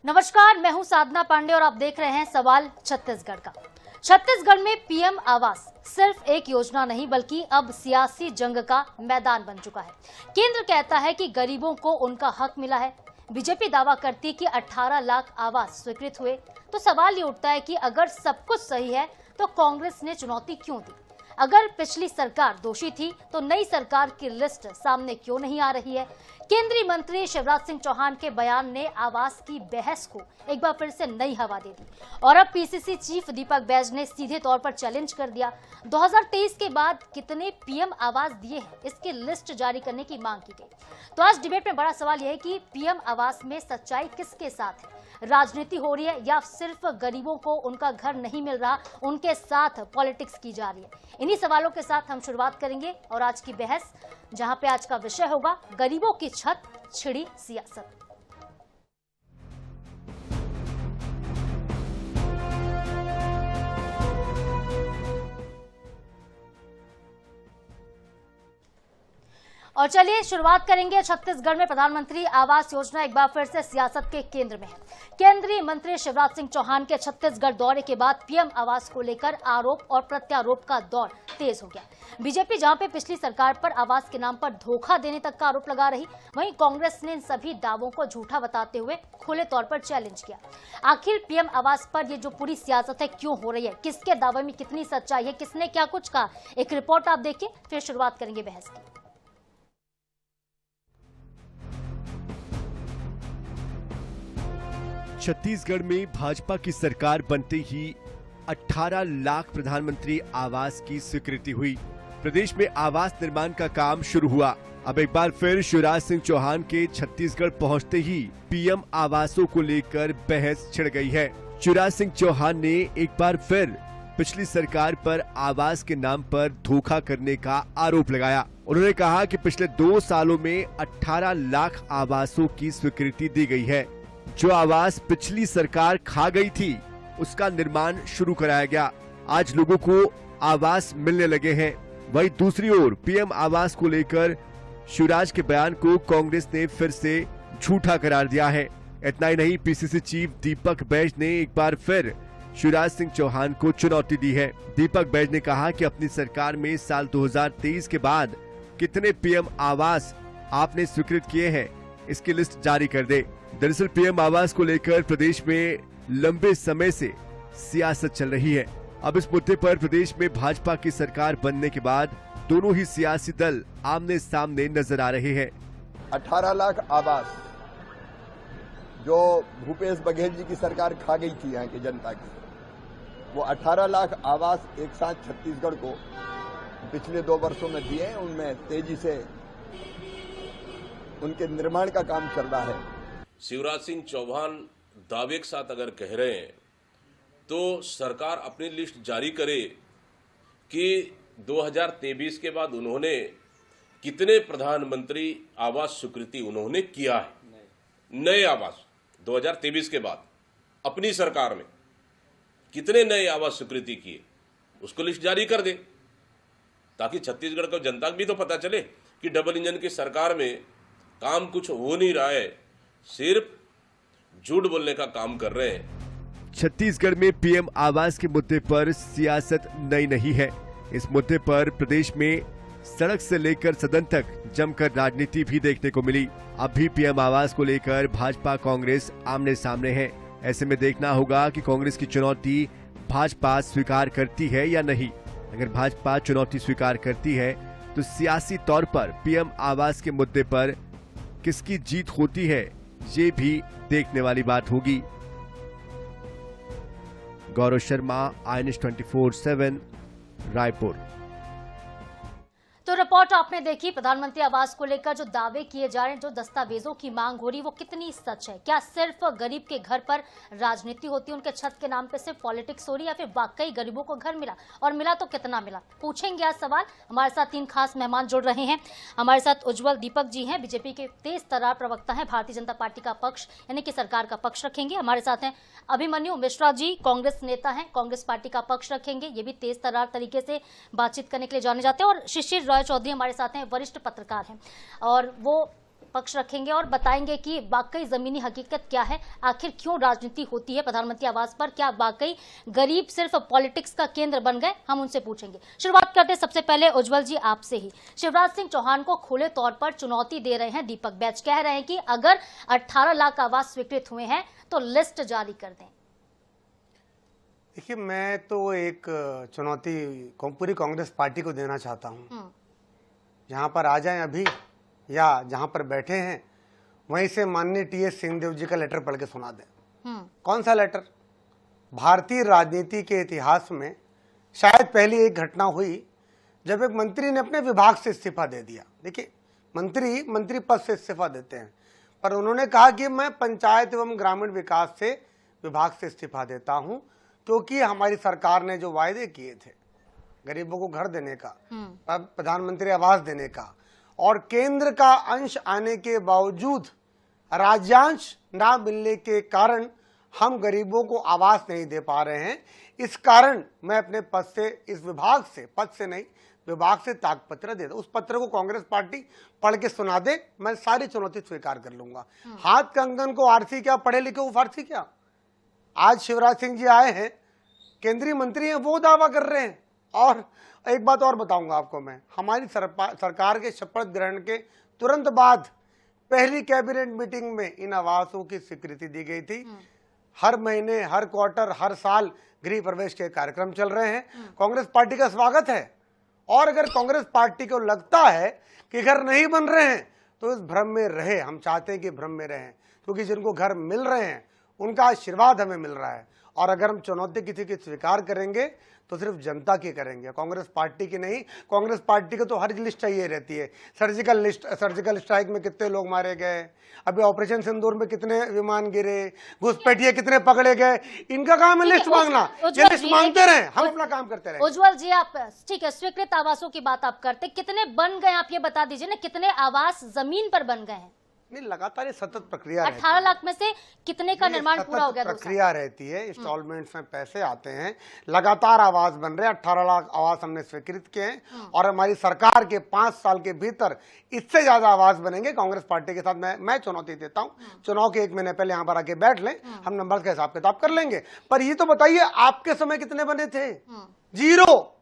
नमस्कार, मैं हूं साधना पांडे और आप देख रहे हैं सवाल छत्तीसगढ़ का। छत्तीसगढ़ में पीएम आवास सिर्फ एक योजना नहीं बल्कि अब सियासी जंग का मैदान बन चुका है। केंद्र कहता है कि गरीबों को उनका हक मिला है। बीजेपी दावा करती है कि 18 लाख आवास स्वीकृत हुए। तो सवाल ये उठता है कि अगर सब कुछ सही है तो कांग्रेस ने चुनौती क्यों दी? अगर पिछली सरकार दोषी थी तो नई सरकार की लिस्ट सामने क्यों नहीं आ रही है? केंद्रीय मंत्री शिवराज सिंह चौहान के बयान ने आवास की बहस को एक बार फिर से नई हवा दे दी और अब पीसीसी चीफ दीपक बैज ने सीधे तौर पर चैलेंज कर दिया। 2023 के बाद कितने पीएम आवास दिए हैं, इसकी लिस्ट जारी करने की मांग की गई। तो आज डिबेट में बड़ा सवाल यह है कि पीएम आवास में सच्चाई किसके साथ है? राजनीति हो रही है या सिर्फ गरीबों को उनका घर नहीं मिल रहा, उनके साथ पॉलिटिक्स की जा रही है? इन्हीं सवालों के साथ हम शुरुआत करेंगे और आज की बहस, जहां पे आज का विषय होगा गरीबों की छत छिड़ी सियासत। और चलिए शुरुआत करेंगे। छत्तीसगढ़ में प्रधानमंत्री आवास योजना एक बार फिर से सियासत के केंद्र में है। केंद्रीय मंत्री शिवराज सिंह चौहान के छत्तीसगढ़ दौरे के बाद पीएम आवास को लेकर आरोप और प्रत्यारोप का दौर तेज हो गया। बीजेपी जहां पे पिछली सरकार पर आवास के नाम पर धोखा देने तक का आरोप लगा रही, वहीं कांग्रेस ने इन सभी दावों को झूठा बताते हुए खुले तौर पर चैलेंज किया। आखिर पीएम आवास पर ये जो पूरी सियासत है क्यों हो रही है? किसके दावे में कितनी सच्चाई है? किसने क्या कुछ कहा? एक रिपोर्ट आप देखिए, फिर शुरुआत करेंगे बहस की। छत्तीसगढ़ में भाजपा की सरकार बनते ही 18 लाख प्रधानमंत्री आवास की स्वीकृति हुई। प्रदेश में आवास निर्माण का काम शुरू हुआ। अब एक बार फिर शिवराज सिंह चौहान के छत्तीसगढ़ पहुंचते ही पीएम आवासों को लेकर बहस छिड़ गई है। शिवराज सिंह चौहान ने एक बार फिर पिछली सरकार पर आवास के नाम पर धोखा करने का आरोप लगाया। उन्होंने कहा कि पिछले 2 सालों में 18 लाख आवासों की स्वीकृति दी गई है। जो आवास पिछली सरकार खा गई थी उसका निर्माण शुरू कराया गया। आज लोगों को आवास मिलने लगे हैं। वहीं दूसरी ओर पीएम आवास को लेकर शिवराज के बयान को कांग्रेस ने फिर से झूठा करार दिया है। इतना ही नहीं, पीसीसी चीफ दीपक बैज ने एक बार फिर शिवराज सिंह चौहान को चुनौती दी है। दीपक बैज ने कहा कि अपनी सरकार में साल 2023 के बाद कितने पीएम आवास आपने स्वीकृत किए हैं, इसकी लिस्ट जारी कर दे। दरअसल पीएम आवास को लेकर प्रदेश में लंबे समय से सियासत चल रही है। अब इस मुद्दे पर प्रदेश में भाजपा की सरकार बनने के बाद दोनों ही सियासी दल आमने सामने नजर आ रहे हैं। 18 लाख आवास जो भूपेश बघेल जी की सरकार खा गई थी यहाँ की जनता की, वो 18 लाख आवास एक साथ छत्तीसगढ़ को पिछले 2 वर्षों में दिए। उनमें तेजी से उनके निर्माण का काम चल रहा है। शिवराज सिंह चौहान दावे के साथ अगर कह रहे हैं तो सरकार अपनी लिस्ट जारी करे कि 2023 के बाद उन्होंने कितने प्रधानमंत्री आवास स्वीकृति उन्होंने किया है। नए आवास 2023 के बाद अपनी सरकार में कितने नए आवास स्वीकृति किए, उसको लिस्ट जारी कर दे, ताकि छत्तीसगढ़ को जनता को भी तो पता चले कि डबल इंजन की सरकार में काम कुछ हो नहीं रहा है, सिर्फ झूठ बोलने का काम कर रहे हैं। छत्तीसगढ़ में पीएम आवास के मुद्दे पर सियासत नई नहीं है। इस मुद्दे पर प्रदेश में सड़क से लेकर सदन तक जमकर राजनीति भी देखने को मिली। अब भी पीएम आवास को लेकर भाजपा कांग्रेस आमने सामने है। ऐसे में देखना होगा कि कांग्रेस की चुनौती भाजपा स्वीकार करती है या नहीं। अगर भाजपा चुनौती स्वीकार करती है तो सियासी तौर पर पीएम आवास के मुद्दे पर किसकी जीत होती है, ये भी देखने वाली बात होगी। गौरव शर्मा, INS 24/7, रायपुर। तो रिपोर्ट आपने देखी। प्रधानमंत्री आवास को लेकर जो दावे किए जा रहे हैं, जो दस्तावेजों की मांग हो रही है, वो कितनी सच है? क्या सिर्फ गरीब के घर पर राजनीति होती है, उनके छत के नाम पे सिर्फ पॉलिटिक्स हो रही है, या फिर वाकई गरीबों को घर मिला, और मिला तो कितना मिला? पूछेंगे आज सवाल। हमारे साथ 3 खास मेहमान जुड़ रहे हैं। हमारे साथ उज्जवल दीपक जी हैं, बीजेपी के तेज तर्रार प्रवक्ता हैं, भारतीय जनता पार्टी का पक्ष यानी कि सरकार का पक्ष रखेंगे। हमारे साथ हैं अभिमन्यु मिश्रा जी, कांग्रेस नेता हैं, कांग्रेस पार्टी का पक्ष रखेंगे, ये भी तेज तर्रार तरीके से बातचीत करने के लिए जाने जाते हैं। और शिशिर रॉय चौधरी हमारे साथ हैं, वरिष्ठ पत्रकार हैं और वो पक्ष रखेंगे और बताएंगे कि वाकई जमीनी हकीकत क्या है, आखिर क्यों राजनीति होती है प्रधानमंत्री आवास पर, क्या वाकई गरीब सिर्फ पॉलिटिक्स का केंद्र बन गए, हम उनसे पूछेंगे। शुरुआत करते हैं सबसे पहले उज्जवल जी आपसे ही। शिवराज सिंह चौहान को खुले तौर पर चुनौती दे रहे हैं दीपक बैज, कह रहे हैं कि अगर 18 लाख आवास स्वीकृत हुए हैं तो लिस्ट जारी कर दें। देखिए, मैं तो एक चुनौती पूरी कांग्रेस पार्टी को देना चाहता हूं। जहां पर आ जाएं अभी या जहां पर बैठे हैं वहीं से माननीय टीएस सिंहदेव जी का लेटर पढ़ के सुना दें। कौन सा लेटर? भारतीय राजनीति के इतिहास में शायद पहली एक घटना हुई जब एक मंत्री ने अपने विभाग से इस्तीफा दे दिया। देखिए, मंत्री पद से इस्तीफा देते हैं, पर उन्होंने कहा कि मैं पंचायत एवं ग्रामीण विकास से विभाग से इस्तीफा देता हूं क्योंकि हमारी सरकार ने जो वायदे किए थे गरीबों को घर देने का, प्रधानमंत्री आवास देने का, और केंद्र का अंश आने के बावजूद राज्यांश ना मिलने के कारण हम गरीबों को आवास नहीं दे पा रहे हैं। इस कारण मैं अपने पद से, इस विभाग से, पद से नहीं विभाग से त्यागपत्र दे दूं। उस पत्र को कांग्रेस पार्टी पढ़ के सुना दे, मैं सारी चुनौती स्वीकार कर लूंगा। हाथ कंगन को आरसी क्या, पढ़े लिखे को फारसी क्या। आज शिवराज सिंह जी आए हैं, केंद्रीय मंत्री हैं, वो दावा कर रहे हैं। और एक बात और बताऊंगा आपको मैं, हमारी सरकार के शपथ ग्रहण के तुरंत बाद पहली कैबिनेट मीटिंग में इन आवासों की स्वीकृति दी गई थी। हर महीने, हर क्वार्टर, हर साल गृह प्रवेश के कार्यक्रम चल रहे हैं। कांग्रेस पार्टी का स्वागत है। और अगर कांग्रेस पार्टी को लगता है कि घर नहीं बन रहे हैं तो इस भ्रम में रहे। हम चाहते हैं कि भ्रम में रहें, क्योंकि जिनको घर मिल रहे हैं उनका आशीर्वाद हमें मिल रहा है। और अगर हम चुनौती किसी की स्वीकार करेंगे तो सिर्फ जनता की करेंगे, कांग्रेस पार्टी की नहीं। कांग्रेस पार्टी को तो हर लिस्ट चाहिए रहती है। सर्जिकल स्ट्राइक में कितने लोग मारे गए, अभी ऑपरेशन सिंदूर में कितने विमान गिरे, घुसपैठिए कितने पकड़े गए, इनका काम है लिस्ट मांगना। ये लिस्ट मांगते रहे, हम अपना काम करते रहे। उज्जवल जी, आप ठीक है, स्वीकृत आवासों की बात आप करते, कितने बन गए आप ये बता दीजिए ना, कितने आवास जमीन पर बन गए हैं? नहीं, लगातार ये सतत प्रक्रिया 18 लाख में से कितने का निर्माण पूरा हो गया? प्रक्रिया रहती है, इंस्टॉलमेंट्स में पैसे आते हैं, लगातार आवास बन रहे हैं। 18 लाख आवास हमने स्वीकृत किए हैं और हमारी सरकार के 5 साल के भीतर इससे ज्यादा आवास बनेंगे। कांग्रेस पार्टी के साथ मैं चुनौती देता हूं। चुनाव के 1 महीने पहले यहां पर आके बैठ लें, हम नंबर का हिसाब किताब कर लेंगे। पर ये तो बताइए, आपके समय कितने बने थे? 0,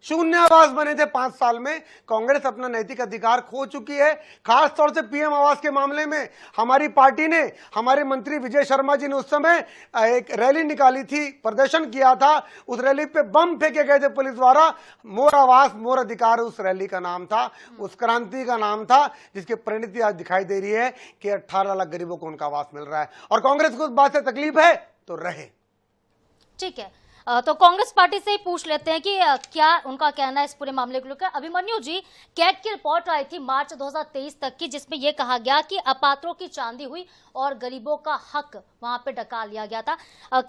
शून्य आवास बने थे 5 साल में। कांग्रेस अपना नैतिक अधिकार खो चुकी है। खास तौर से पीएम आवास के मामले में हमारी पार्टी ने, हमारे मंत्री विजय शर्मा जी ने उस समय एक रैली निकाली थी, प्रदर्शन किया था। उस रैली पे बम फेंके गए थे पुलिस द्वारा। मोर आवास मोर अधिकार उस रैली का नाम था, उस क्रांति का नाम था, जिसकी परिणति आज दिखाई दे रही है कि 18 लाख गरीबों को उनका आवास मिल रहा है। और कांग्रेस को उस बात से तकलीफ है तो रहे। ठीक है, तो कांग्रेस पार्टी से ही पूछ लेते हैं कि क्या उनका कहना है इस पूरे मामले को लेकर। अभिमन्यु जी, कैग की रिपोर्ट आई थी मार्च 2023 तक की, जिसमें यह कहा गया कि अपात्रों की चांदी हुई और गरीबों का हक वहां पे डका लिया गया था।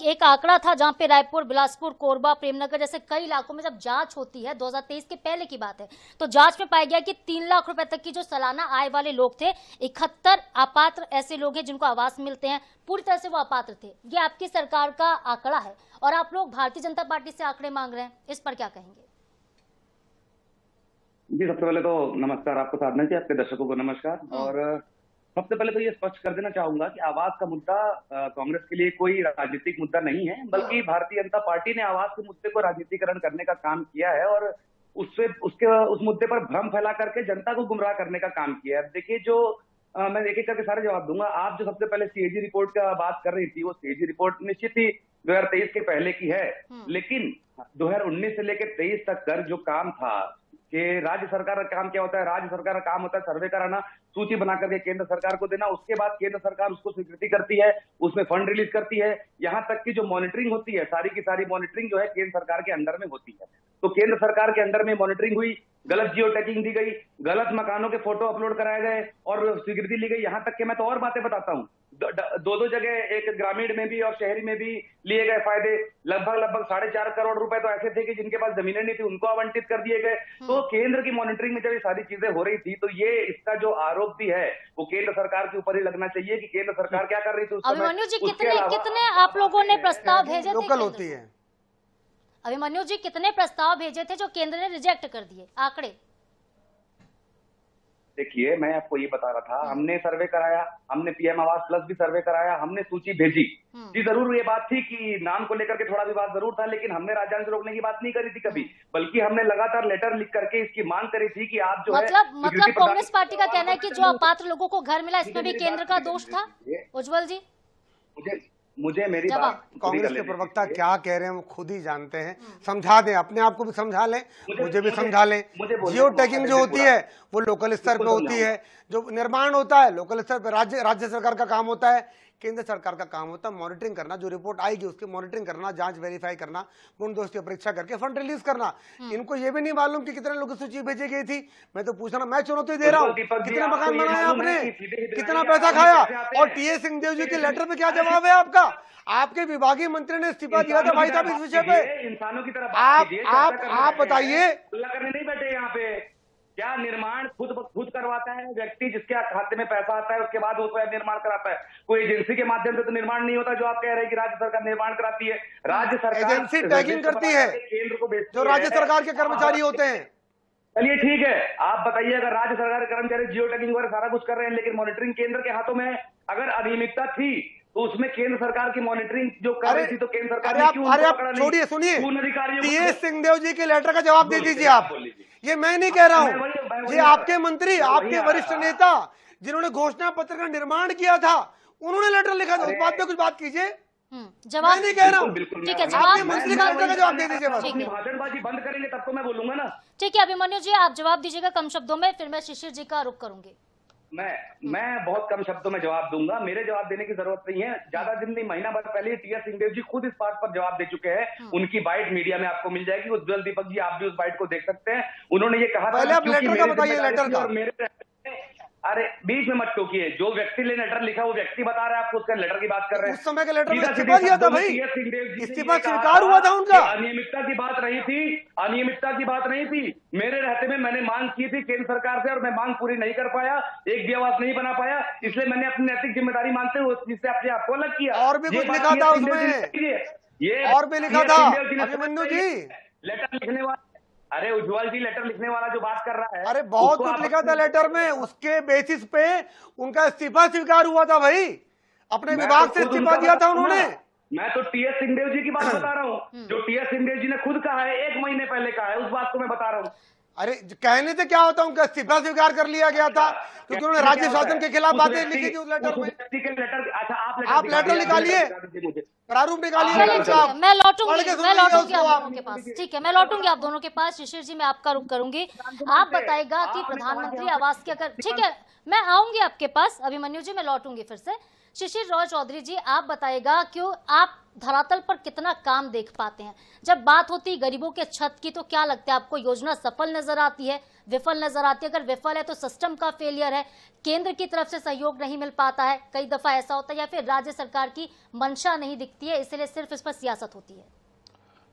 एक आंकड़ा था जहां पे रायपुर, बिलासपुर, कोरबा, प्रेमनगर जैसे कई इलाकों में जब जांच होती है, 2023 के पहले की बात है, तो जांच में पाया गया कि 3 लाख रुपए तक की जो सालाना आय वाले लोग थे, 71 अपात्र ऐसे लोग हैं जिनको आवास मिलते हैं, पूरी तरह से वो अपात्र थे। ये आपकी सरकार का आंकड़ा है और आप लोग भारतीय जनता पार्टी से आंकड़े मांग रहे हैं, इस पर क्या कहेंगे? जी, सबसे पहले तो नमस्कार आपको साधना जी, आपके दर्शकों को नमस्कार। और सबसे पहले तो ये स्पष्ट कर देना चाहूंगा कि आवास का मुद्दा कांग्रेस के लिए कोई राजनीतिक मुद्दा नहीं है, बल्कि भारतीय जनता पार्टी ने आवास के मुद्दे को राजनीतिकरण करने का काम किया है और उस मुद्दे पर भ्रम फैला करके जनता को गुमराह करने का काम किया है। देखिए, जो मैं एक एक करके सारे जवाब दूंगा। आप जो सबसे पहले सीएजी रिपोर्ट का बात कर रही थी, वो सीएजी रिपोर्ट निश्चित ही 2023 के पहले की है, लेकिन 2019 से लेकर 23 तक कर जो काम था कि राज्य सरकार का काम क्या होता है, राज्य सरकार का काम होता है सर्वे कराना, सूची बना करके केंद्र सरकार को देना, उसके बाद केंद्र सरकार उसको स्वीकृति करती है, उसमें फंड रिलीज करती है। यहाँ तक की जो मॉनिटरिंग होती है, सारी की सारी मॉनिटरिंग जो है केंद्र सरकार के अंडर में होती है। तो केंद्र सरकार के अंडर में मॉनिटरिंग हुई, गलत जियो टैगिंग दी गई, गलत मकानों के फोटो अपलोड कराए गए और स्वीकृति ली गई। यहाँ तक कि मैं तो और बातें बताता हूँ, 2 जगह, एक ग्रामीण में भी और शहरी में भी लिए गए फायदे। लगभग 4.5 करोड़ रुपए तो ऐसे थे कि जिनके पास जमीनें नहीं थी उनको आवंटित कर दिए गए। तो केंद्र की मॉनिटरिंग में जब ये सारी चीजें हो रही थी, तो ये इसका जो आरोप भी है वो केंद्र सरकार के ऊपर ही लगना चाहिए कि केंद्र सरकार क्या कर रही थी उस समय। अभिमन्यु जी, कितने आप लोगों ने प्रस्ताव भेजे थे? लोकल होती है। अभिमन्यु जी, कितने प्रस्ताव भेजे थे जो केंद्र ने रिजेक्ट कर दिए? आंकड़े देखिए, मैं आपको ये बता रहा था, हमने सर्वे कराया, हमने पीएम आवास प्लस भी सर्वे कराया, हमने सूची भेजी। जी जरूर ये बात थी कि नाम को लेकर के थोड़ा विवाद जरूर था, लेकिन हमने राजधानी से रोकने की बात नहीं करी थी कभी, बल्कि हमने लगातार लेटर लिख करके इसकी मांग करी थी कि आप जो मतलब कांग्रेस पार्टी का कहना है कि जो अपात्र लोगों को घर मिला इसमें भी केंद्र का दोष था। उज्जवल जी, मुझे मेरी बात कांग्रेस के प्रवक्ता क्या कह रहे हैं वो खुद ही जानते हैं। समझा दें, अपने आप को भी समझा लें, मुझे भी समझा लें। जियो टैगिंग जो होती है वो लोकल स्तर पे होती है, जो निर्माण होता है लोकल स्तर पे राज्य सरकार का काम होता है। केंद्र सरकार का काम होता है मॉनिटरिंग करना, जो रिपोर्ट आएगी उसकी मॉनिटरिंग करना, जांच वेरीफाई करना, गुण दोष की परीक्षा करके फंड रिलीज करना। इनको ये भी नहीं मालूम कि कितने लोगों की सूची भेजी गई थी। मैं तो पूछ रहा, मैं चुनौती दे रहा हूँ, कितने मकान बनाए आपने, कितना पैसा खाया? और टीएस सिंहदेव जी के लेटर पे क्या जवाब है आपका? आपके विभागीय मंत्री ने इस्तीफा दिया था भाई साहब इस विषय पे। इंसानों की तरफ आप बताइए, करने नहीं बैठे यहाँ पे। क्या निर्माण खुद करवाता है व्यक्ति, जिसके खाते में पैसा आता है उसके बाद वो निर्माण कराता है? कोई एजेंसी के माध्यम से तो निर्माण नहीं होता, जो आप कह रहे हैं कि राज्य सरकार निर्माण कराती है। राज्य सरकार एजेंसी टैगिंग करती है, केंद्र को भेजती जो राज्य सरकार के कर्मचारी होते हैं। चलिए ठीक है, आप बताइए, अगर राज्य सरकार के कर्मचारी जियो टैगिंग वगैरह सारा कुछ कर रहे हैं, लेकिन मॉनिटरिंग केंद्र के हाथों में है, अगर अनियमितता थी तो उसमें केंद्र सरकार की मॉनिटरिंग जो कर रही थी तो केंद्र सरकार ने क्यों उनको पकड़ा नहीं? छोड़िए, सुनिए, उन अधिकारियों टीएस सिंहदेव जी के लेटर का जवाब दे दीजिए आप। ये मैं नहीं कह रहा हूँ, ये आपके मंत्री, आपके वरिष्ठ नेता जिन्होंने घोषणा पत्र का निर्माण किया था, उन्होंने लेटर लिखा था, उस बात पे कुछ बात कीजिए। जवाब नहीं कह रहा हूँ, ठीक है, आपके मंत्री का लेटर का जवाब दे दीजिए बस। भाषणबाजी बंद करेंगे तब तो मैं बोलूंगा ना। ठीक है अभिमन्यु जी, आप जवाब दीजिएगा कम शब्दों में, फिर मैं शिशिर जी का रुख करूंगी। मैं बहुत कम शब्दों में जवाब दूंगा, मेरे जवाब देने की जरूरत नहीं है। ज्यादा दिन नहीं, महीना भर पहले टीएस सिंहदेव जी खुद इस बात पर जवाब दे चुके हैं। उनकी बाइट मीडिया में आपको मिल जाएगी, उज्जवल दीपक जी आप भी उस बाइट को देख सकते हैं। उन्होंने ये कहा पहले आप लेटर का बताइए, लेटर का। अरे बीच में मत टोकिए, जो व्यक्ति ने लेटर लिखा वो व्यक्ति बता रहा है, आपको उसका लेटर की बात कर रहे हैं। उस समय के लेटर में इस्तीफा दिया था भाई, इस्तीफा स्वीकार हुआ था उनका। अनियमितता की बात रही थी, अनियमितता की बात नहीं थी। मेरे रहते में मैंने मांग की थी केंद्र सरकार से, और मैं मांग पूरी नहीं कर पाया, एक भी आवास नहीं बना पाया, इसलिए मैंने अपनी नैतिक जिम्मेदारी मानते हुए जिससे अपने आपको अलग किया। और भी कुछ लिखा था उसमें, ये और भी लिखा था अभिमन्यु जी, लेटर लिखने वाला। अरे उज्जवल जी, लेटर लिखने वाला जो बात कर रहा है, अरे बहुत कुछ लिखा था लेटर में, उसके बेसिस पे उनका इस्तीफा स्वीकार हुआ था भाई, अपने विभाग से इस्तीफा दिया था उन्होंने। मैं तो टीएस सिंहदेव जी की बात बता रहा हूँ, जो टीएस सिंहदेव जी ने खुद कहा है, 1 महीने पहले कहा है, उस बात को मैं बता रहा हूँ। अरे कहने से क्या होता, उनका इस्तीफा स्वीकार कर लिया गया था क्योंकि उन्होंने राज्य शासन के खिलाफ बातें लिखी थी उस लेटर में। अच्छा आप लेटर निकालिए, प्रारूप निकालिए। मैं लौटूंगी आप दोनों के पास, ठीक है, मैं लौटूंगी आप दोनों के पास। शिशिर जी, मैं आपका रुख करूंगी, आप बताएगा कि प्रधानमंत्री आवास के, अगर ठीक है मैं आऊंगी आपके पास। अभिमन्यु जी, मैं लौटूंगी फिर से। शिशिर रॉय चौधरी जी, आप बताएगा क्यों आप धरातल पर कितना काम देख पाते हैं? जब बात होती है गरीबों के छत की, तो क्या लगता है आपको, योजना सफल नजर आती है, विफल नजर आती है? अगर विफल है तो सिस्टम का फेलियर है, केंद्र की तरफ से सहयोग नहीं मिल पाता है, कई दफा ऐसा होता है, या फिर राज्य सरकार की मंशा नहीं दिखती है, इसलिए सिर्फ इस पर सियासत होती है?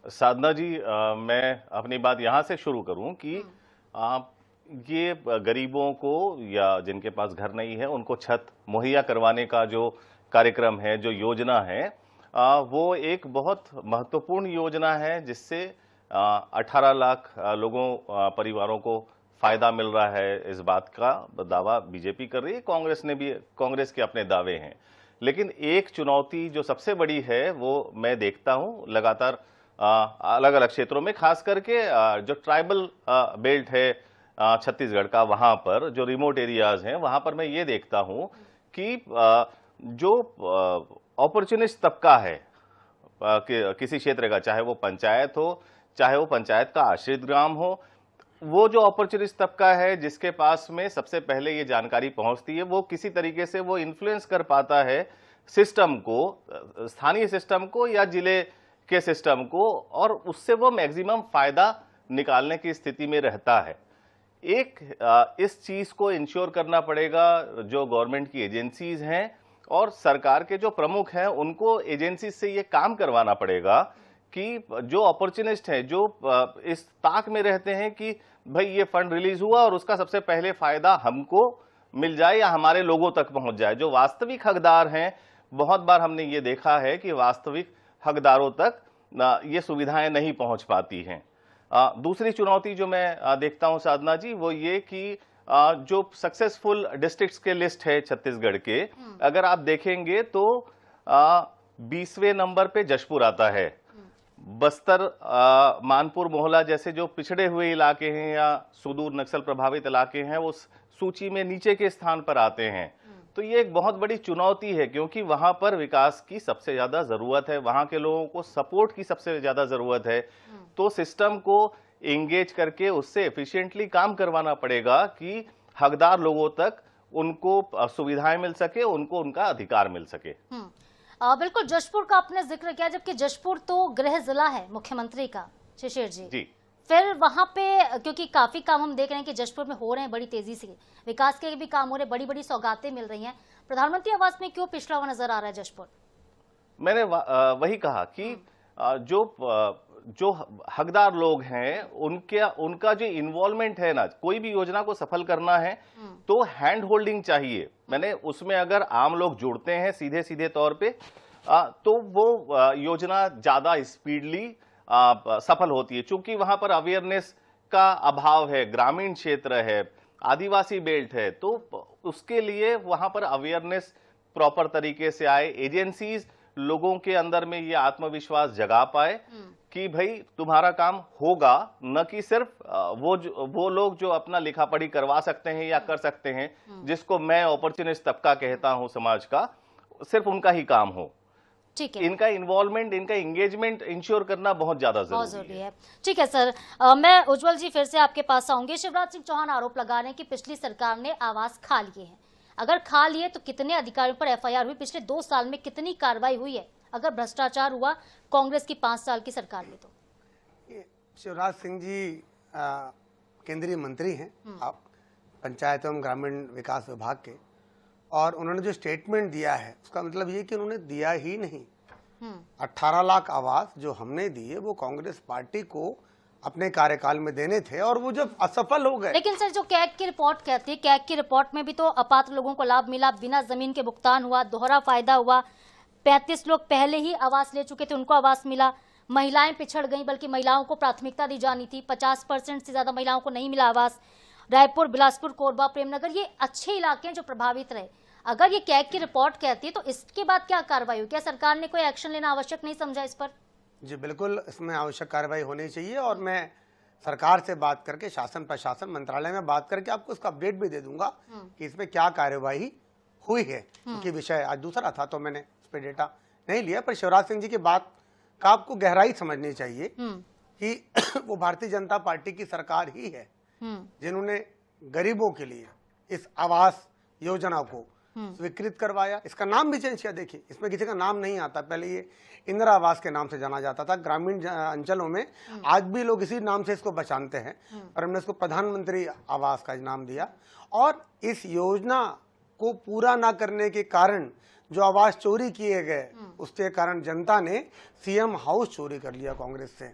साधना जी, मैं अपनी बात यहाँ से शुरू करूँ कि आप ये गरीबों को या जिनके पास घर नहीं है उनको छत मुहैया करवाने का जो कार्यक्रम है, जो योजना है, वो एक बहुत महत्वपूर्ण योजना है, जिससे 18 लाख लोगों, परिवारों को फायदा मिल रहा है। इस बात का दावा बीजेपी कर रही है, कांग्रेस ने भी, कांग्रेस के अपने दावे हैं। लेकिन एक चुनौती जो सबसे बड़ी है वो मैं देखता हूं लगातार अलग अलग क्षेत्रों में, खास करके जो ट्राइबल बेल्ट है छत्तीसगढ़ का, वहां पर जो रिमोट एरियाज हैं वहां पर मैं ये देखता हूं कि जो अपॉर्चुनिस्ट तबका है किसी क्षेत्र का, चाहे वो पंचायत हो, चाहे वो पंचायत का आश्रित ग्राम हो, वो जो अपॉर्चुनिस्ट तबका है जिसके पास में सबसे पहले ये जानकारी पहुंचती है, वो किसी तरीके से वो इन्फ्लुएंस कर पाता है सिस्टम को, स्थानीय सिस्टम को या जिले के सिस्टम को, और उससे वो मैक्सिमम फायदा निकालने की स्थिति में रहता है। एक इस चीज को इंश्योर करना पड़ेगा, जो गवर्नमेंट की एजेंसीज हैं और सरकार के जो प्रमुख हैं उनको एजेंसी से ये काम करवाना पड़ेगा कि जो अपॉर्चुनिस्ट हैं, जो इस ताक में रहते हैं कि भाई ये फंड रिलीज हुआ और उसका सबसे पहले फायदा हमको मिल जाए या हमारे लोगों तक पहुंच जाए, जो वास्तविक हकदार हैं, बहुत बार हमने ये देखा है कि वास्तविक हकदारों तक ये सुविधाएं नहीं पहुंच पाती हैं। दूसरी चुनौती जो मैं देखता हूं साधना जी, वो ये कि जो सक्सेसफुल डिस्ट्रिक्ट्स के लिस्ट है छत्तीसगढ़ के, अगर आप देखेंगे तो 20वें नंबर पे जशपुर आता है। बस्तर, मानपुर, मोहला जैसे जो पिछड़े हुए इलाके हैं या सुदूर नक्सल प्रभावित इलाके हैं, वो सूची में नीचे के स्थान पर आते हैं। तो ये एक बहुत बड़ी चुनौती है, क्योंकि वहां पर विकास की सबसे ज्यादा जरूरत है, वहां के लोगों को सपोर्ट की सबसे ज्यादा जरूरत है। तो सिस्टम को एंगेज करके उससे एफिशिएंटली काम करवाना पड़ेगा कि हकदार लोगों तक उनको सुविधाएं मिल सके, उनको उनका अधिकार मिल सके। बिल्कुल, जशपुर का आपने जिक्र किया, जबकि जशपुर तो गृह जिला है मुख्यमंत्री का, शिशिर जी। फिर वहां पे क्योंकि काफी काम हम देख रहे हैं कि जशपुर में हो रहे हैं बड़ी तेजी से, विकास के भी काम हो रहे हैं, बड़ी बड़ी सौगातें मिल रही हैं, प्रधानमंत्री आवास में क्यों पिछड़ा हुआ नजर आ रहा है जशपुर? मैंने वही कहा कि जो हकदार लोग हैं उनका जो इन्वॉल्वमेंट है ना, कोई भी योजना को सफल करना है तो हैंड होल्डिंग चाहिए। मैंने उसमें अगर आम लोग जुड़ते हैं सीधे सीधे तौर पे तो वो योजना ज्यादा स्पीडली सफल होती है। चूंकि वहां पर अवेयरनेस का अभाव है, ग्रामीण क्षेत्र है, आदिवासी बेल्ट है, तो उसके लिए वहां पर अवेयरनेस प्रॉपर तरीके से आए, एजेंसीज लोगों के अंदर में ये आत्मविश्वास जगा पाए कि भाई तुम्हारा काम होगा, न कि सिर्फ वो लोग जो अपना लिखा पढ़ी करवा सकते हैं या कर सकते हैं, जिसको मैं अपॉर्चुनिस्ट तबका कहता हूं समाज का, सिर्फ उनका ही काम हो। ठीक है, इनका इन्वॉल्वमेंट, इनका एंगेजमेंट इंश्योर करना बहुत ज्यादा जरूरी है। ठीक है सर, मैं उज्जवल जी फिर से आपके पास आऊंगी। शिवराज सिंह चौहान आरोप लगा रहे हैं कि पिछली सरकार ने आवास खा लिए हैं। अगर खा लिए तो कितने अधिकारियों पर एफआईआर हुई? पिछले 2 साल में कितनी कार्रवाई हुई है? अगर भ्रष्टाचार हुआ कांग्रेस की 5 साल की सरकार में तो? शिवराज सिंह जी केंद्रीय मंत्री हैं आप पंचायत एवं ग्रामीण विकास विभाग के, और उन्होंने जो स्टेटमेंट दिया है उसका मतलब ये कि उन्होंने दिया ही नहीं। 18 लाख आवास जो हमने दिए वो कांग्रेस पार्टी को अपने कार्यकाल में देने थे, और वो जब असफल हो गए। लेकिन सर, जो कैग की रिपोर्ट कहती है, कैग की रिपोर्ट में भी तो अपात्र लोगों को लाभ मिला, बिना जमीन के भुगतान हुआ, दोहरा फायदा हुआ। 35 लोग पहले ही आवास ले चुके थे, उनको आवास मिला। महिलाएं पिछड़ गई, बल्कि महिलाओं को प्राथमिकता दी जानी थी। 50% से ज्यादा महिलाओं को नहीं मिला आवास। रायपुर, बिलासपुर, कोरबा, प्रेमनगर, ये अच्छे इलाके हैं जो प्रभावित रहे। अगर ये कैग की रिपोर्ट कहती है तो इसके बाद क्या कार्रवाई हुई? क्या सरकार ने कोई एक्शन लेना आवश्यक नहीं समझा इस पर? जी बिल्कुल, इसमें आवश्यक कार्रवाई होनी चाहिए, और मैं सरकार से बात करके, शासन प्रशासन मंत्रालय में बात करके आपको उसका अपडेट भी दे दूंगा कि इसमें क्या कार्रवाई हुई है। क्योंकि विषय आज दूसरा था तो मैंने उस पर डेटा नहीं लिया। पर शिवराज सिंह जी की बात का आपको गहराई समझनी चाहिए कि वो भारतीय जनता पार्टी की सरकार ही है जिन्होंने गरीबों के लिए इस आवास योजना को स्वीकृत करवाया। इसका नाम भी चेंज किया। देखिए, इसमें किसी का नाम नहीं आता। पहले ये इंदिरा आवास के नाम से जाना जाता था। ग्रामीण अंचलों में आज भी लोग इसी नाम से इसको पहचानते हैं, और हमने इसको प्रधानमंत्री आवास का नाम दिया। और इस योजना को पूरा ना करने के कारण जो आवास चोरी किए गए, उसके कारण जनता ने सीएम हाउस चोरी कर लिया कांग्रेस से।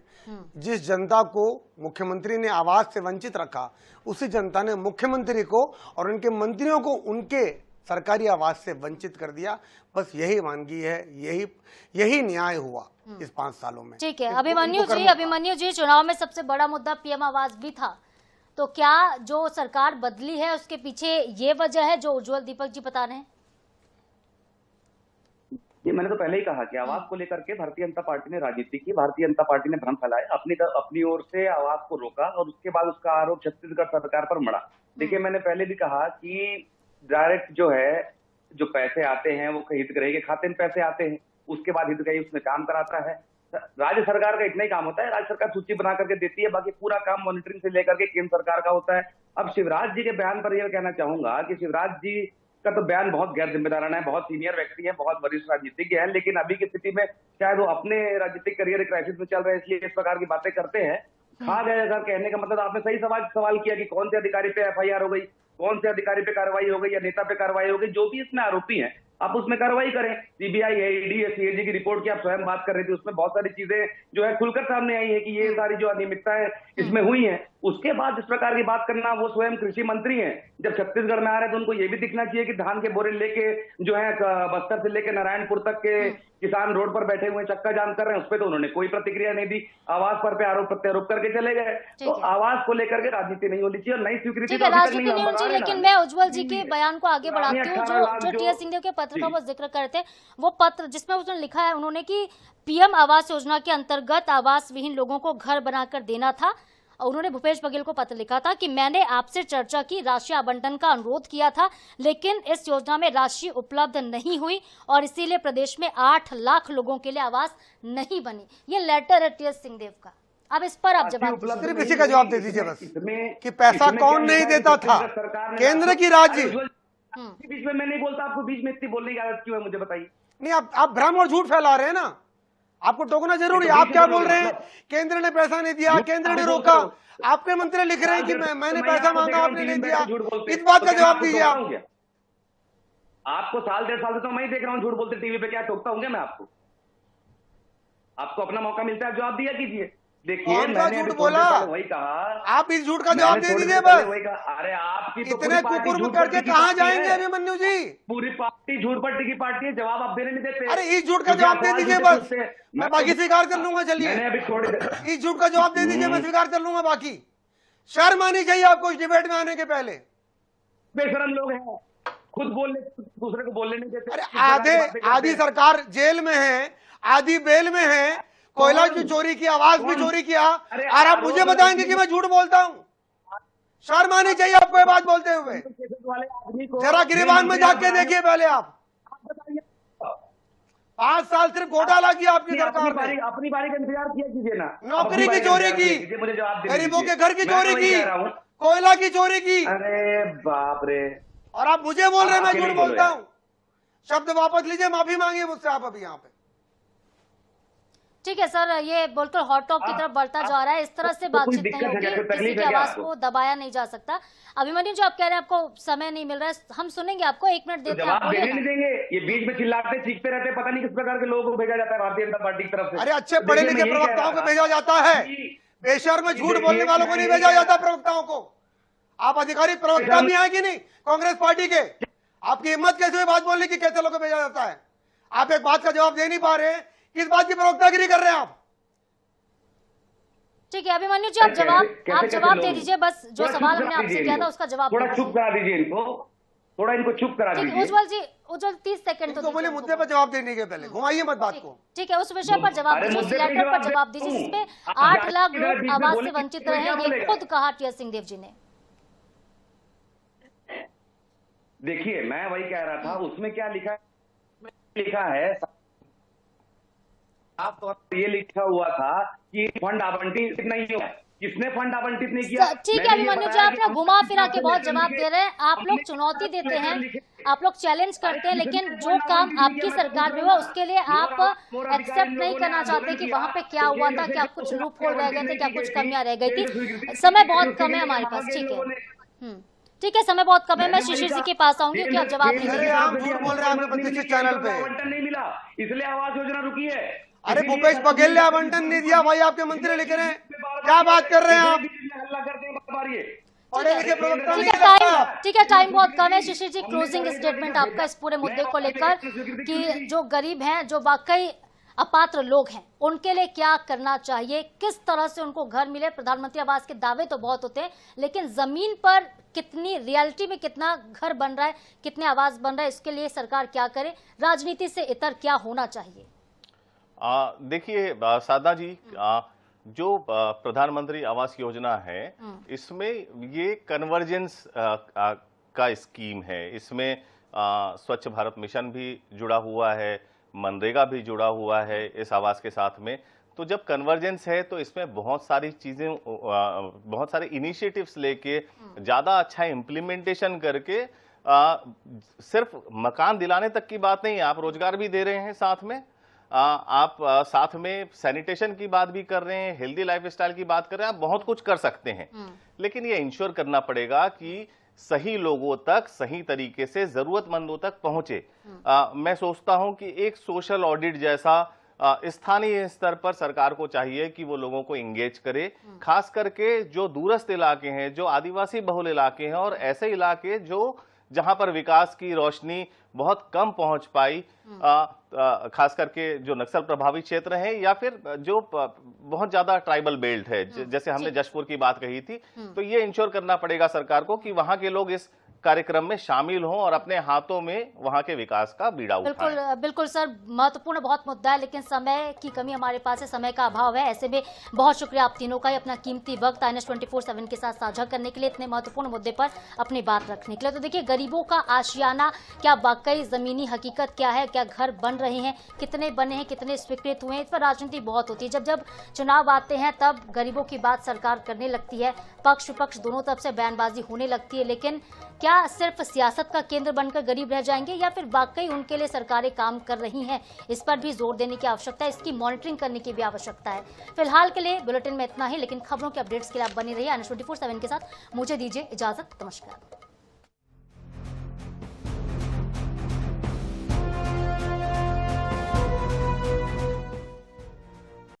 जिस जनता को मुख्यमंत्री ने आवास से वंचित रखा, उसी जनता ने मुख्यमंत्री को और उनके मंत्रियों को उनके सरकारी आवास से वंचित कर दिया। बस यही वानगी है, यही न्याय हुआ इस 5 सालों में। ठीक है, अभिमन्यु जी, चुनाव में सबसे बड़ा मुद्दा पीएम आवास भी था, तो क्या जो सरकार बदली है उसके पीछे ये वजह है जो उज्जवल दीपक जी बता रहे हैं? ये मैंने तो पहले ही कहा कि आवास को लेकर के भारतीय जनता पार्टी ने राजनीति की, भारतीय जनता पार्टी ने भ्रम फैलाया, अपनी ओर से आवास को रोका, और उसके बाद उसका आरोप छत्तीसगढ़ सरकार पर मढ़ा। देखिए, मैंने पहले भी कहा कि डायरेक्ट जो है, जो पैसे आते हैं वो हितग्राही के खाते में पैसे आते हैं, उसके बाद हितग्राही उसमें काम कराता है। राज्य सरकार का इतना ही काम होता है, राज्य सरकार सूची बना करके देती है, बाकी पूरा काम मॉनिटरिंग से लेकर के केंद्र सरकार का होता है। अब शिवराज जी के बयान पर यह कहना चाहूंगा कि शिवराज जी का तो बयान बहुत गैर जिम्मेदाराना है, बहुत सीनियर व्यक्ति है, बहुत वरिष्ठ राजनीतिज्ञ है, लेकिन अभी की स्थिति में शायद वो अपने राजनीतिक करियर क्राइसिस में चल रहे हैं, इसलिए इस प्रकार की बातें करते हैं। खा गए अगर कहने का मतलब, आपने सही सवाल किया कि कौन से अधिकारी पे एफआईआर हो गई, कौन से अधिकारी पे कार्रवाई हो गई या नेता पे कार्रवाई हो गई। जो भी इसमें आरोपी हैं आप उसमें कार्रवाई करें। सीबीआई, ईडी, सीएजी की रिपोर्ट की आप स्वयं बात कर रहे थे, उसमें बहुत सारी चीजें जो है खुलकर सामने आई है कि ये सारी जो अनियमितताएं इसमें हुई हैं। उसके बाद इस प्रकार की बात करना, वो स्वयं कृषि मंत्री हैं, जब छत्तीसगढ़ में आ रहे हैं तो उनको ये भी दिखना चाहिए कि धान के बोरे लेके जो है बस्तर से लेके नारायणपुर तक के किसान रोड पर बैठे हुए चक्का जाम कर रहे हैं, उस पर तो उन्होंने कोई प्रतिक्रिया नहीं दी, आवास पर पे आरोप प्रत्यारोप करके चले गए। तो आवास को लेकर के राजनीति नहीं होनी चाहिए और नई स्वीकृति ठीक है, राजनीति नहीं होनी चाहिए, लेकिन मैं उज्जवल जी के बयान को आगे बढ़ाती हूँ। जो टी.एस. सिंहदेव के पत्र का वो जिक्र करते हैं, वो पत्र जिसमें उसने लिखा है उन्होंने कि पीएम आवास योजना के अंतर्गत आवास विहीन लोगों को घर बनाकर देना था। उन्होंने भूपेश बघेल को पत्र लिखा था कि मैंने आपसे चर्चा की, राशि आवंटन का अनुरोध किया था, लेकिन इस योजना में राशि उपलब्ध नहीं हुई और इसीलिए प्रदेश में 8 लाख लोगों के लिए आवास नहीं बनी। ये लेटर है टी.एस. सिंहदेव का। अब इस पर आप जवाब सिर्फ इसी का जवाब दे दीजिए बस कि पैसा कौन नहीं देता था, केंद्र की राज्य। बीच में मैं नहीं बोलता, आपको बीच में इतनी बोलने की आदत क्यों है मुझे बताइए। नहीं, आप भ्रम और झूठ फैला रहे हैं ना, आपको टोकना जरूरी। आप क्या बोल रहे हैं, केंद्र ने पैसा नहीं दिया, केंद्र ने रोका। आपके मंत्री लिख रहे हैं कि मैंने पैसा मांगा, आपने नहीं दिया। इस बात का जवाब दीजिए आप। आपको साल 1.5 साल से तो मैं ही देख रहा हूँ झूठ बोलते टीवी पे, क्या टोकता हूँ मैं आपको? आपको अपना मौका मिलता है, जवाब दिया कीजिए। देखिए मैंने झूठ बोला, वही कहा, आप इस झूठ का जवाब दे दीजिए बस। अरे आपकी इतने कुकुर्म करके कहाँ जाएंगे अभिमन्यु जी? पूरी पार्टी झूठ पट्टी की पार्टी है, जवाब आप देने नहीं देते। अरे इस झूठ का जवाब दे दीजिए बस, मैं बाकी स्वीकार कर लूंगा। चलिए इस झूठ का जवाब दे दीजिए, मैं स्वीकार कर लूंगा। बाकी शर्म आनी चाहिए आपको इस डिबेट में आने के पहले। बेशरम लोग हैं, खुद बोलने दूसरे को बोलने नहीं देते। अरे आधी सरकार जेल में है, आधी बेल में है, कोयला भी चोरी किया, आवास भी चोरी किया, और आप मुझे बताएंगे कि मैं झूठ बोलता हूं? शर्म आनी चाहिए आपको ये बात बोलते हुए। जरा गिरिबान में जाके देखिए पहले आप। 5 साल सिर्फ घोटाला किया आपकी सरकार ने। अपनी बारी का इंतजार किया कीजिए ना। नौकरी की चोरी की, गरीबों के घर की चोरी की, कोयला की चोरी की। अरे बाप रे, और आप मुझे बोल रहे हैं मैं झूठ बोलता हूं? शब्द वापस लीजिए, माफी मांगिए मुझसे आप अभी यहाँ पे। ठीक है सर, ये बोलकर हॉट टॉप की तरफ बढ़ता जा रहा है। इस तरह से बातचीत नहीं होगी, किसी की आवाज को दबाया नहीं जा सकता। अभिमन्यु जी, आप कह रहे हैं आपको समय नहीं मिल रहा है, हम सुनेंगे आपको, 1 मिनट देते हैं। जवाब देने नहीं देंगे, ये बीच में चिल्लाते चीखते रहते, पता नहीं किस प्रकार के लोगों को भेजा जाता है भारतीय जनता पार्टी की तरफ से। अरे अच्छे पढ़े लिखे प्रवक्ताओं को भेजा जाता है, बेशर्म झूठ बोलने वालों को नहीं भेजा जाता प्रवक्ताओं को। आप अधिकारिक प्रवक्ता भी हैं कि नहीं कांग्रेस पार्टी के? आपकी हिम्मत कैसे हुई बात बोलने की? कैसे लोगों को भेजा जाता है? आप एक बात का जवाब दे नहीं पा रहे, किस बात की प्रवक्तागिरी कर रहे हैं आप? ठीक है अभिमन्यु जी, आप जवाब दे दीजिए बस। जो सवाल हमने आपसे किया था उसका जवाब थोड़ा चुप करा दीजिए इनको, थोड़ा इनको चुप करा दीजिए। उज्जवल जी, उज्जवल 30 सेकंड तो बोले मुद्दे पर जवाब देने के पहले घुमाइए मत बात को। ठीक है, उस विषय पर जवाब दीजिए, उस लेटर पर जवाब दीजिए जिसमें 8 लाख लोग आवास से वंचित रहे, ये खुद कहा टी.एस. सिंहदेव जी ने। देखिए मैं वही कह रहा था, उसमें क्या लिखा है आप तो ये लिखा हुआ था कि फंड आवंटित नहीं हुआ। किसने फंड आवंटित नहीं किया? ठीक है अभिमन्यु जी, आप ना घुमा फिरा के बहुत जवाब दे रहे हैं। आप लोग चुनौती देते हैं, आप लोग चैलेंज करते हैं, लेकिन जो काम आपकी सरकार में हुआ उसके लिए आप एक्सेप्ट नहीं करना चाहते कि वहां पे क्या हुआ था, क्या कुछ लूप होल रह गए थे, क्या कुछ कमियां रह गई थी। समय बहुत कम है हमारे पास। ठीक है, ठीक है, समय बहुत कम है। मैं शिशिर जी के पास आऊंगी कि आप जवाब दीजिए। चैनल पे आवंटन नहीं मिला इसलिए आवास योजना रुकी है। अरे भूपेश बघेल ने आवंटन नहीं दिया भाई, आपके मंत्री लिख रहे हैं, क्या बात कर रहे हैं आप? ठीक है, टाइम बहुत कम है। शिशिर जी, क्लोजिंग स्टेटमेंट आपका इस पूरे मुद्दे को लेकर कि जो गरीब हैं, जो वाकई अपात्र लोग हैं, उनके लिए क्या करना चाहिए, किस तरह से उनको घर मिले। प्रधानमंत्री आवास के दावे तो बहुत होते हैं, लेकिन जमीन पर कितनी रियलिटी में कितना घर बन रहा है, कितने आवास बन रहा है, इसके लिए सरकार क्या करे, राजनीति से इतर क्या होना चाहिए? देखिए साधना जी, जो प्रधानमंत्री आवास योजना है, इसमें ये कन्वर्जेंस का स्कीम है। इसमें स्वच्छ भारत मिशन भी जुड़ा हुआ है, मनरेगा भी जुड़ा हुआ है इस आवास के साथ में। तो जब कन्वर्जेंस है तो इसमें बहुत सारी चीजें, बहुत सारे इनिशिएटिव्स लेके ज्यादा अच्छा इम्प्लीमेंटेशन करके सिर्फ मकान दिलाने तक की बात नहीं है, आप रोजगार भी दे रहे हैं साथ में, आप साथ में सैनिटेशन की बात भी कर रहे हैं, हेल्दी लाइफस्टाइल की बात कर रहे हैं, आप बहुत कुछ कर सकते हैं। लेकिन ये इंश्योर करना पड़ेगा कि सही लोगों तक सही तरीके से जरूरतमंदों तक पहुंचे। मैं सोचता हूं कि एक सोशल ऑडिट जैसा स्थानीय स्तर पर सरकार को चाहिए कि वो लोगों को एंगेज करे, खास करके जो दूरस्थ इलाके हैं, जो आदिवासी बहुल इलाके हैं और ऐसे इलाके जो जहां पर विकास की रोशनी बहुत कम पहुंच पाई, खास करके जो नक्सल प्रभावित क्षेत्र हैं या फिर जो बहुत ज्यादा ट्राइबल बेल्ट है, जैसे हमने जशपुर की बात कही थी, तो ये इंश्योर करना पड़ेगा सरकार को कि वहां के लोग इस कार्यक्रम में शामिल हों और अपने हाथों में वहां के विकास का बीड़ा उठाएं। बिल्कुल सर, महत्वपूर्ण बहुत मुद्दा है, लेकिन समय की कमी हमारे पास है, समय का अभाव है। ऐसे में बहुत शुक्रिया आप तीनों का अपना कीमती वक्त INS 24/7 के साथ साझा करने के लिए, इतने महत्वपूर्ण मुद्दे पर अपनी बात रखने के लिए। तो देखिए, गरीबों का आशियाना क्या वाकई जमीनी हकीकत क्या है, क्या घर बन रहे हैं, कितने बने हैं, कितने स्वीकृत हुए हैं, इस पर राजनीति बहुत होती है। जब जब चुनाव आते हैं तब गरीबों की बात सरकार करने लगती है, पक्ष विपक्ष दोनों तरफ से बयानबाजी होने लगती है, लेकिन क्या सिर्फ सियासत का केंद्र बनकर गरीब रह जाएंगे या फिर वाकई उनके लिए सरकारें काम कर रही हैं, इस पर भी जोर देने की आवश्यकता है, इसकी मॉनिटरिंग करने की भी आवश्यकता है। फिलहाल के लिए बुलेटिन में इतना ही, लेकिन खबरों के अपडेट्स के लिए आप बने रहिए INS 24/7 के साथ। मुझे दीजिए इजाजत, नमस्कार।